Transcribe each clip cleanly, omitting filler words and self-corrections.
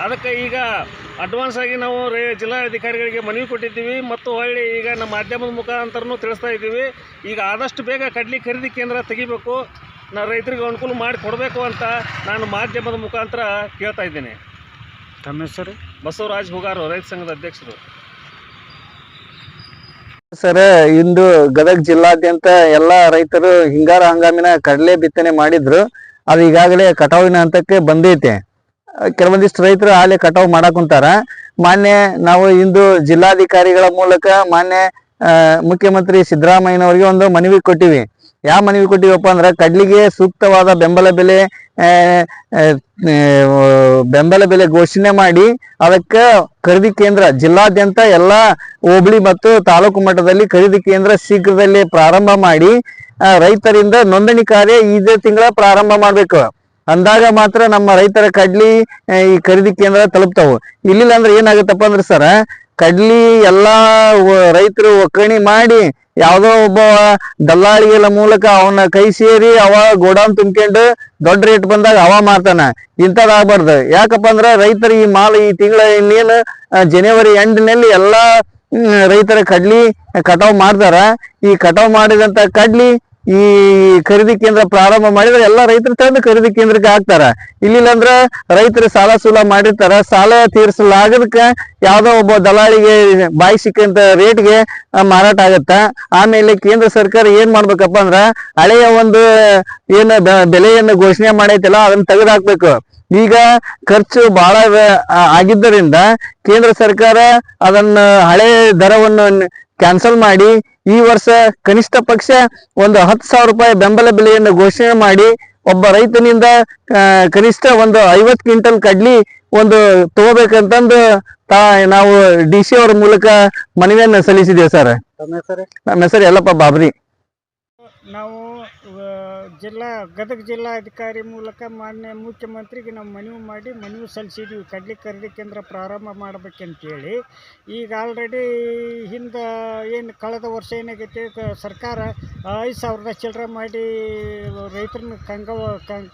ಅದಕ್ಕೆ ಈಗ ಅಡ್ವಾನ್ಸ್ ಆಗಿ ನಾವು ಜಿಲ್ಲಾಧಿಕಾರಿಗಳಿಗೆ ಮನವಿ ಕೊಟ್ಟಿದ್ದೀವಿ ಮತ್ತು ಹೊಳ್ಳಿ ಈಗ ನಮ್ಮ ಮಾಧ್ಯಮದ ಮುಖಾಂತರನೂ ತಿಳಿಸ್ತಾ ಇದ್ದೀವಿ. ಈಗ ಆದಷ್ಟು ಬೇಗ ಕಡ್ಲಿ ಖರೀದಿ ಕೇಂದ್ರ ತೆಗಿಬೇಕು, ರೈತರಿಗೆ ಅನುಕೂಲ ಮಾಡಿ ಕೊಡಬೇಕು ಅಂತ ನಾನು ಮಾಧ್ಯಮದ ಮುಖಾಂತರ ಕೇಳ್ತಾ ಇದ್ದೀನಿ. ತಮ್ಮ ಹೆಸರು? ಬಸವರಾಜ್ ಹುಗಾರು, ರೈತ ಸಂಘದ ಅಧ್ಯಕ್ಷರು. ಸರ್, ಇಂದು ಗದಗ ಜಿಲ್ಲಾದ್ಯಂತ ಎಲ್ಲಾ ರೈತರು ಹಿಂಗಾರ ಹಂಗಾಮಿನ ಕಡಲೆ ಬಿತ್ತನೆ ಮಾಡಿದ್ರು. ಅದು ಈಗಾಗಲೇ ಕಟಾವಿನ ಹಂತಕ್ಕೆ ಬಂದೈತೆ. ಕೆಲವೊಂದಿಷ್ಟು ರೈತರು ಹಾಲೆ ಕಟಾವು ಮಾಡಕ್ ಕುಂತಾರ. ಮಾನ್ಯ ನಾವು ಇಂದು ಜಿಲ್ಲಾಧಿಕಾರಿಗಳ ಮೂಲಕ ಮಾನ್ಯ ಮುಖ್ಯಮಂತ್ರಿ ಸಿದ್ದರಾಮಯ್ಯನವರಿಗೆ ಒಂದು ಮನವಿ ಕೊಟ್ಟಿವಿ. ಯಾವ ಮನವಿ ಕೊಟ್ಟಿವಪ್ಪ ಅಂದ್ರೆ, ಕಡ್ಲಿಗೆ ಸೂಕ್ತವಾದ ಬೆಂಬಲ ಬೆಲೆ ಘೋಷಣೆ ಮಾಡಿ ಅದಕ್ಕೆ ಖರೀದಿ ಕೇಂದ್ರ ಜಿಲ್ಲಾದ್ಯಂತ ಎಲ್ಲಾ ಹೋಬಳಿ ಮತ್ತು ತಾಲೂಕು ಮಟ್ಟದಲ್ಲಿ ಖರೀದಿ ಕೇಂದ್ರ ಶೀಘ್ರದಲ್ಲೇ ಪ್ರಾರಂಭ ಮಾಡಿ ರೈತರಿಂದ ನೋಂದಣಿ ಕಾರ್ಯ ಇದೇ ತಿಂಗಳ ಪ್ರಾರಂಭ ಮಾಡ್ಬೇಕು. ಅಂದಾಗ ಮಾತ್ರ ನಮ್ಮ ರೈತರ ಕಡ್ಲಿ ಈ ಖರೀದಿ ಕೇಂದ್ರ ತಲುಪ್ತಾವು. ಇಲ್ಲಿಲ್ಲ ಅಂದ್ರೆ ಏನಾಗುತ್ತಪ್ಪ ಅಂದ್ರೆ ಸರ್, ಕಡ್ಲಿ ಎಲ್ಲಾ ರೈತರು ಒಕ್ಕಣಿ ಮಾಡಿ ಯಾವ್ದೋ ಒಬ್ಬ ದಲ್ಲಾಳಿಗಳ ಮೂಲಕ ಅವನ ಕೈ ಸೇರಿ ಅವ ಗೋಡೌನ್ ತುಂಬ್ಕೊಂಡು ದೊಡ್ಡ ರೇಟ್ ಬಂದಾಗ ಅವ ಮಾರ್ತಾನ. ಇಂಥದ್ದಾಗಬಾರ್ದು. ಯಾಕಪ್ಪ ಅಂದ್ರ ರೈತರು ಈ ಮಾಲ್ ಈ ತಿಂಗಳ ಇನ್ನೇನು ಜನವರಿ ಎಂಡ್ನಲ್ಲಿ ಎಲ್ಲಾ ರೈತರ ಕಡ್ಲಿ ಕಟಾವ್ ಮಾಡ್ತಾರ. ಈ ಕಟಾವ್ ಮಾಡಿದಂತ ಕಡ್ಲಿ ಈ ಖರೀದಿ ಕೇಂದ್ರ ಪ್ರಾರಂಭ ಮಾಡಿದ್ರೆ ಎಲ್ಲಾ ರೈತರು ತಂದು ಖರೀದಿ ಕೇಂದ್ರಕ್ಕೆ ಹಾಕ್ತಾರ. ಇಲ್ಲಿಲ್ಲ ಅಂದ್ರ ರೈತರು ಸಾಲ ಸೂಲ ಮಾಡಿರ್ತಾರ. ಸಾಲ ತೀರ್ಸಲಾಗದಕ್ಕ ಯಾವ್ದೋ ಒಬ್ಬ ದಲಾಳಿಗೆ ಬಾಯಿ ಸಿಕ್ಕಂತ ರೇಟ್ಗೆ ಮಾರಾಟ ಆಗತ್ತ. ಆಮೇಲೆ ಕೇಂದ್ರ ಸರ್ಕಾರ ಏನ್ ಮಾಡ್ಬೇಕಪ್ಪ ಅಂದ್ರ, ಹಳೆಯ ಒಂದು ಏನ ಬೆಲೆಯನ್ನು ಘೋಷಣೆ ಮಾಡೈತಲ್ಲ ಅದನ್ನ ತೆಗೆದು ಹಾಕ್ಬೇಕು. ಈಗ ಖರ್ಚು ಬಹಳ ಆಗಿದ್ದರಿಂದ ಕೇಂದ್ರ ಸರ್ಕಾರ ಅದನ್ನ ಹಳೆ ದರವನ್ನು ಕ್ಯಾನ್ಸಲ್ ಮಾಡಿ ಈ ವರ್ಷ ಕನಿಷ್ಠ ಪಕ್ಷ ಒಂದು 10,000 ರೂಪಾಯಿ ಬೆಂಬಲ ಬೆಲೆಯನ್ನು ಘೋಷಣೆ ಮಾಡಿ ಒಬ್ಬ ರೈತನಿಂದ ಕನಿಷ್ಠ ಒಂದು 50 ಕ್ವಿಂಟಲ್ ಕಡ್ಲಿ ಒಂದು ತಗೋಬೇಕಂತಂದು ನಾವು DC ಅವರ ಮೂಲಕ ಮನವಿಯನ್ನು ಸಲ್ಲಿಸಿದ್ದೇವೆ ಸರ್. ನಮ್ಮ ಹೆಸರು ಯಲ್ಲಪ್ಪ ಬಾಬ್ರಿ. ನಾವು ಗದಗ ಜಿಲ್ಲಾಧಿಕಾರಿ ಮೂಲಕ ಮಾನ್ಯ ಮುಖ್ಯಮಂತ್ರಿಗೆ ನಾವು ಮನವಿ ಸಲ್ಲಿಸಿದ್ವಿ, ಕಡ್ಲಿ ಖರೀದಿ ಕೇಂದ್ರ ಪ್ರಾರಂಭ ಮಾಡ್ಬೇಕಂತೇಳಿ. ಈಗ ಆಲ್ರೆಡಿ ಹಿಂದೆ ಏನು ಕಳೆದ ವರ್ಷ ಏನಾಗೈತಿ, ಸರ್ಕಾರ 5,000 ಚಿಲ್ಲರೆ ಮಾಡಿ ರೈತರನ್ನ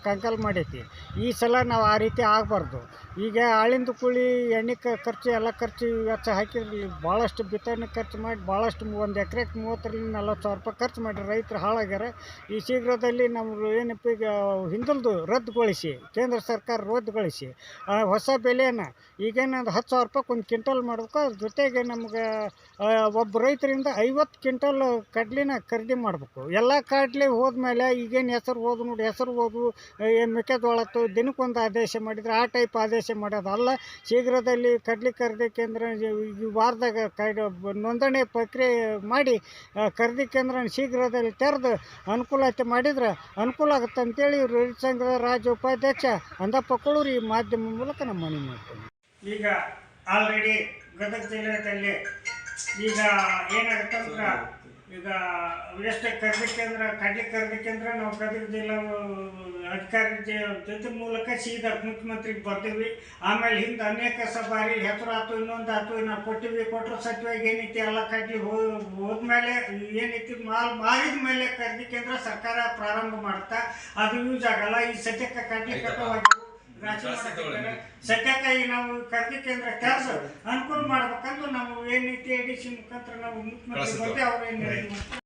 ಕಂಗಾಲ್ ಮಾಡೈತಿ. ಈ ಸಲ ನಾವು ಆ ರೀತಿ ಆಗಬಾರ್ದು. ಈಗ ಆಳಿಂದ ಕೂಲಿ ಎಣ್ಣೆ ಖರ್ಚು ಎಲ್ಲ ಖರ್ಚು ವೆಚ್ಚ ಹಾಕಿದ್ರಿ, ಭಾಳಷ್ಟು ಬಿತ್ತನೆ ಖರ್ಚು ಮಾಡಿ ಭಾಳಷ್ಟು ಒಂದು ಎಕರೆಗೆ 30,000-40,000 ರೂಪಾಯಿ ಖರ್ಚು ಮಾಡಿ ರೈತರು ಹಾಳಾಗ್ಯಾರ. ಈ ಶೀಘ್ರದಲ್ಲಿ ನಮ್ಗೆ ಏನಪ್ಪ ಈಗ ಹಿಂದಲ್ದು ರದ್ದುಗೊಳಿಸಿ, ಕೇಂದ್ರ ಸರ್ಕಾರ ರದ್ದುಗೊಳಿಸಿ ಹೊಸ ಬೆಲೆಯನ್ನು ಈಗೇನು 10,000 ರೂಪಾಯಿ ಒಂದು ಕ್ವಿಂಟಲ್ ಮಾಡಬೇಕು. ಅದ್ರ ಜೊತೆಗೆ ನಮ್ಗೆ ಒಬ್ಬ ರೈತರಿಂದ 50 ಕ್ವಿಂಟಲ್ ಕಡ್ಲಿನ ಖರೀದಿ ಮಾಡಬೇಕು. ಎಲ್ಲ ಕಡ್ಲಿ ಹೋದ್ಮೇಲೆ ಈಗೇನು ಹೆಸರು ಹೋದು ನೋಡಿ, ಹೆಸರು ಹೋದು ಮೆಕ್ಕೆಜೋಳತ್ತು ದಿನಕ್ಕೊಂದು ಆದೇಶ ಮಾಡಿದರೆ ಆ ಟೈಪ್ ಆದೇಶ ಮಾಡೋದಲ್ಲ. ಶೀಘ್ರದಲ್ಲಿ ಕಡ್ಲಿ ಖರೀದಿ ಕೇಂದ್ರ ಈ ವಾರದಾಗ ನೋಂದಣಿ ಪ್ರಕ್ರಿಯೆ ಮಾಡಿ ಖರೀದಿ ಕೇಂದ್ರ ಶೀಘ್ರದಲ್ಲಿ ತೆರೆದು ಅನುಕೂಲತೆ ಮಾಡಿದ್ರೆ ಅನುಕೂಲ ಆಗುತ್ತೆ ಅಂತೇಳಿ ರೈತ ಸಂಘದ ರಾಜ್ಯ ಉಪಾಧ್ಯಕ್ಷ ಅಂದಪ್ಪ ಕೊಳೂರು ಈ ಮಾಧ್ಯಮ ಮೂಲಕ ನಮ್ಮ ಮನವಿ ಮಾಡ್ತೀನಿ. ಈಗ ಆಲ್ರೆಡಿ ಗದಗ ಜಿಲ್ಲೆಯಲ್ಲಿ ಈಗ ಏನಾಗುತ್ತೆ ಅಂದ್ರೆ, ಈಗ ಎಷ್ಟು ಖರೀದಿ ಕೇಂದ್ರ ಕಡ್ಲಿ ಖರೀದಿ ಕೇಂದ್ರ ನಾವು ಗದಗ ಜಿಲ್ಲಾ ಅಧಿಕಾರಿ ಜೊತೆ ಮೂಲಕ ಸೀದಾ ಮುಖ್ಯಮಂತ್ರಿಗೆ ಬರ್ತೀವಿ. ಆಮೇಲೆ ಹಿಂದೆ ಅನೇಕ ಬಾರಿ ಹೆಸರು ಆಯ್ತು, ಇನ್ನೊಂದು ಆಯ್ತು, ನಾವು ಕೊಟ್ಟರು ಸತ್ಯವಾಗಿ ಏನೈತಿ ಎಲ್ಲ ಕಡ್ಲಿ ಹೋದ್ಮೇಲೆ ಏನೈತಿ ಮಾರಿದ ಮೇಲೆ ಖರೀದಿ ಕೇಂದ್ರ ಸರ್ಕಾರ ಪ್ರಾರಂಭ ಮಾಡುತ್ತಾ ಅದು ಯೂಸ್ ಆಗಲ್ಲ. ಈ ಸದ್ಯಕ್ಕೆ ಕಡ್ಲಿ ಕಟ್ಟವಾಗಿ ಸದ್ಯಕ್ಕೆ ಈಗ ನಾವು ಖರೀದಿ ಕೇಂದ್ರ ತೆರೆದು ಅನುಕೂಲ ಮಾಡ್ಬೇಕಂತ ನಾವು ಏನೈತಿ ADC ಮುಖಾಂತರ ನಾವು ಮುಖ್ಯಮಂತ್ರಿ ಬಗ್ಗೆ ಅವ್ರು ಏನು